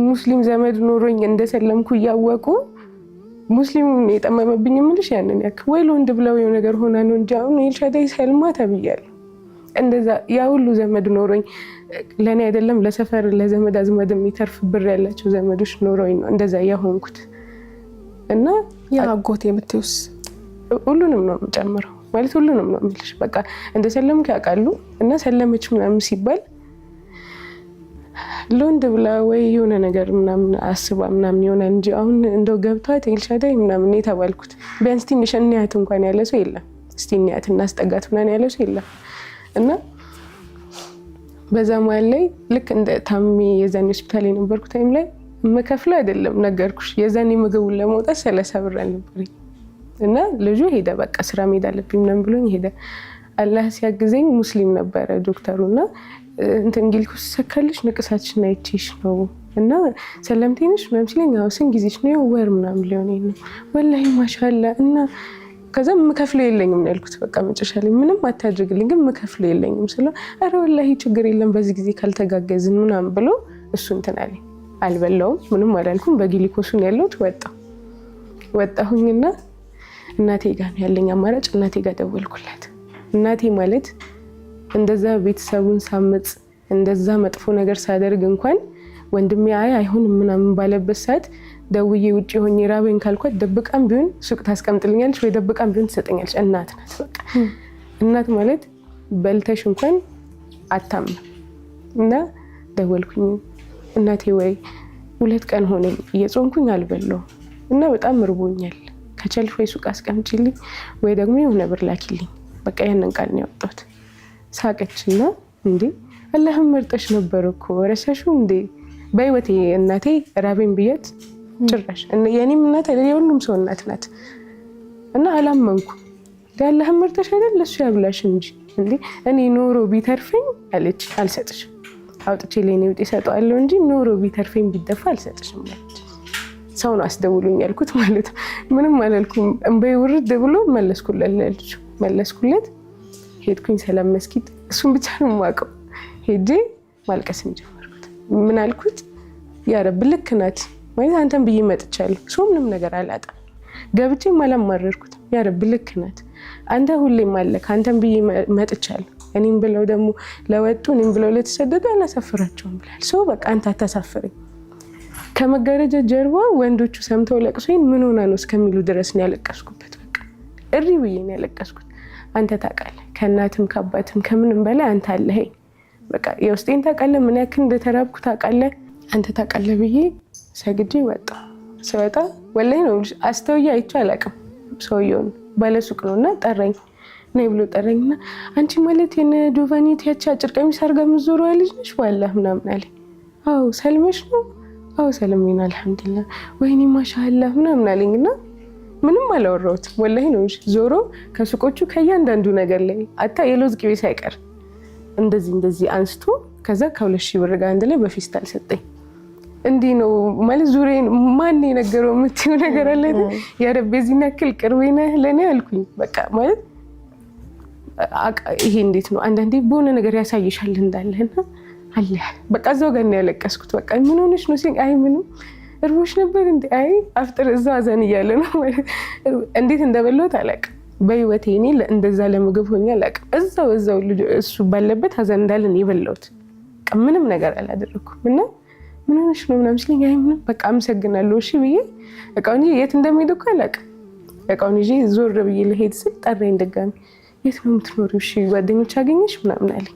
ሙስሊም ዘመድ ኖሮኝ እንደሰለምኩ እያወቁ ሙስሊም የጠመመብኝ ምልሽ ያንን ያክል ወይ ለወንድ ብለው የሆነ ነገር ሆና ነው እንጂ አሁን ኤልሻዳይ ሰልማ ተብያለሁ። እንደዛ ያ ሁሉ ዘመድ ኖሮኝ ለኔ አይደለም ለሰፈር ለዘመድ አዝማድ የሚተርፍ ብር ያላቸው ዘመዶች ኖሮኝ ነው እንደዛ ያሆንኩት። እና ያጎት የምትውስ ሁሉንም ነው የምጨምረው ማለት ሁሉንም ነው የምልሽ። በቃ እንደሰለምኩ ያውቃሉ እና ሰለመች ምናምን ሲባል ለወንድ ብላ ወይ የሆነ ነገር ምናምን አስባ ምናምን ይሆናል እንጂ አሁን እንደው ገብቷት ኤልሻዳይ ምናምን የተባልኩት ቢያንስ ትንሽ እንያት እንኳን ያለ ሰው የለም። እስቲ እንያት እናስጠጋት ምናምን ያለ ሰው የለም። እና በዛ መሀል ላይ ልክ እንደ ታሚ የዛኔ ሆስፒታል የነበርኩ ታይም ላይ መከፍለው አይደለም ነገርኩሽ። የዛኔ ምግቡን ለማውጣት 30 ብር አልነበረኝ እና ልጁ ሄደ። በቃ ስራ መሄድ አለብኝ ምናምን ብሎኝ ሄደ። አላህ ሲያግዘኝ ሙስሊም ነበረ ዶክተሩና እንትን ግልኩስ ሰከልሽ ንቅሳትሽን አይቼሽ ነው እና ሰለምቴንሽ ምናምን ሲለኝ አዎ ስንት ጊዜሽ ነው? ወር ምናምን ሊሆነኝ ነው። ወላሂ ማሻአላ እና ከዛ መከፍለው የለኝም ነው ያልኩት። በቃ መጨረሻ ላይ ምንም አታድርግልኝ ግን መከፍለው የለኝም ስለ አረ ወላሂ ችግር የለም በዚህ ጊዜ ካልተጋገዝን ምናምን ብሎ እሱ እንትን አለኝ። አልበላውም ምንም አላልኩም። በግሊኮሱን ያለውት ወጣሁኝና እናቴ ጋር ያለኝ አማራጭ እናቴ ጋር ደወልኩላት። እናቴ ማለት እንደዛ ቤተሰቡን ሳምጽ እንደዛ መጥፎ ነገር ሳደርግ እንኳን ወንድሜ አይሆንም ምናምን ባለበት ሰዓት ደውዬ ውጪ ሆኜ ራበኝ ካልኳት ደብቃም ቢሆን ሱቅ ታስቀምጥልኛለች ወይ ደብቃም ቢሆን ትሰጠኛለች። እናት ናት በቃ። እናት ማለት በልተሽ እንኳን አታምንም። እና ደወልኩኝ እናቴ ወይ 2 ቀን ሆነኝ እየጾምኩኝ አልበላሁም እና በጣም እርቦኛል፣ ከቻልሽ ወይ ሱቅ አስቀምጪልኝ ወይ ደግሞ የሆነ ብር ላኪልኝ። በቃ ያንን ቃል ነው ያወጣሁት። ሳቀችና እንዴ አላህም መርጠሽ ነበር እኮ ረሳሽው እንዴ? በህይወቴ እናቴ ራበኝ ብያት ጭራሽ የኔም እናት የሁሉም ሰው እናት ናት እና አላመንኩ። አላህም መርጠሽ አይደል ለሱ ያብላሽ እንጂ እንዴ እኔ ኖሮ ቢተርፈኝ አለች አልሰጥሽም። አውጥቼ ለኔ ውጤ ሰጠዋለሁ እንጂ ኖሮ ቢተርፈኝ ቢደፋ አልሰጥሽም አለች። ሰው ነው አስደውሉኝ ያልኩት ማለት ምንም አላልኩም። እንበይ ውርድ ብሎ መለስኩለት። ሄድኩኝ ሰላም መስጊድ። እሱን ብቻ ነው የማውቀው። ሄጄ ማልቀስን ጀመርኩት። ምን አልኩት? ያ ረብ ልክ ናት ማለት አንተን ብዬ መጥቻለሁ። ሰው ምንም ነገር አላጣም። ገብቼም አላማረርኩትም። ያ ረብ ልክ ናት አንተ ሁሌም አለክ። አንተን ብዬ መጥቻለሁ። እኔም ብለው ደግሞ ለወጡ እኔም ብለው ለተሰደዱ አላሳፍራቸውም ብላል። ሰው በቃ አንተ አታሳፍረኝ። ከመጋረጃ ጀርባ ወንዶቹ ሰምተው ለቅሶኝ ምን ሆና ነው እስከሚሉ ድረስ ነው ያለቀስኩበት። በቃ እሪ ብዬ ነው ያለቀስኩት። አንተ ታውቃለህ ከእናትም ከአባትም ከምንም በላይ አንተ አለኸኝ። በቃ የውስጤን ታውቃለህ፣ ምን ያክል እንደተራብኩ ታውቃለህ፣ አንተ ታውቃለህ ብዬ ሰግጄ ወጣ። ስወጣ ወላሂ ነው አስተውዬ አይቼው አላውቅም። ሰውየውን ባለሱቅ ነውና ጠራኝ። ነይ ብሎ ጠራኝና አንቺ ማለት የነ ጆቫኒት ያቺ አጭር ቀሚስ አድርጋ የምትዞረው ልጅ ነሽ ዋላህ ምናምን አለኝ። አዎ ሰልመሽ ነው? አዎ ሰልሜን አልሐምዱሊላህ። ወይኔ ማሻአላህ ምናምን አለኝና ምንም አላወራሁትም። ወላሂ ነው ዞሮ ከሱቆቹ ከእያንዳንዱ ነገር ላይ አታ የለውዝ ቅቤ ሳይቀር እንደዚህ አንስቶ ከዛ ከ2000 ብር ጋር አንድ ላይ በፌስታል ሰጠኝ። እንዲህ ነው ማለት ዙሬን ማን የነገረው የምትይው ነገር አለ። ያ ረብ የዚህን ያክል ቅርቤ ነህ ለኔ አልኩኝ። በቃ ማለት ይሄ እንዴት ነው አንዳንዴ በሆነ ነገር ያሳይሻል እንዳለህና አለ በቃ እዛው ጋር ነው ያለቀስኩት። በቃ ምን ሆነሽ ነው ሲል አይ ምንም እርቦሽ ነበር እንዴ? አይ አፍጥር እዛው አዘን እያለ ነው ማለት እንዴት እንደበላሁት አላውቅም። በህይወቴ እኔ እንደዛ ለምግብ ሆኜ አላውቅም። እዛው እሱ ባለበት አዘን እንዳለን የበላሁት ምንም ነገር አላደረኩም። እና ምን ሆነሽ ነው ምናምን ሲለኝ አይ ምንም በቃ አመሰግናለሁ እሺ ብዬ እቃውን የት እንደሚሄድ እኮ አላውቅም። እቃውን ይዤ ዞር ብዬ ልሄድ ስል ጠራኝ ድጋሚ። የት ነው የምትኖሪው? እሺ ጓደኞች አገኘሽ ምናምን አለኝ።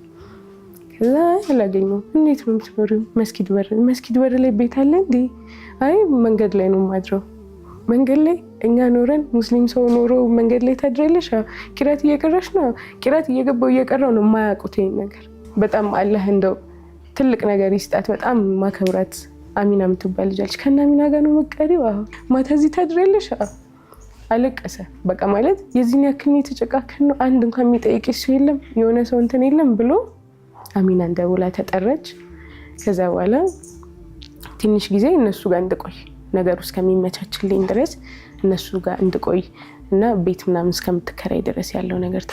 ከዛ አላገኘሁም። እንዴት ነው የምትኖሪው? መስጊድ በር ላይ ቤት አለ እንዴ? አይ መንገድ ላይ ነው የማድረው። መንገድ ላይ እኛ ኖረን ሙስሊም ሰው ኖሮ መንገድ ላይ ታድሪያለሽ? ቂራት እየቀራሽ ነው? ቂራት እየገባው እየቀራው ነው የማያውቁት ይሄን ነገር። በጣም አላህ እንደው ትልቅ ነገር ይስጣት። በጣም ማከብራት አሚና የምትባል ልጅ አለች። ከእነ አሚና ጋር ነው መቀሪው። ማታ እዚህ ታድሪያለሽ? አለቀሰ። በቃ ማለት የዚህን ያክል የተጨቃከን ነው። አንድ እንኳን የሚጠይቅሽ ሰው የለም የሆነ ሰው እንትን የለም ብሎ አሚና ደውላ ተጠራች። ከዛ በኋላ ትንሽ ጊዜ እነሱ ጋር እንድቆይ ነገሩ እስከሚመቻችልኝ ድረስ እነሱ ጋር እንድቆይ እና ቤት ምናምን እስከምትከራይ ድረስ ያለው ነገር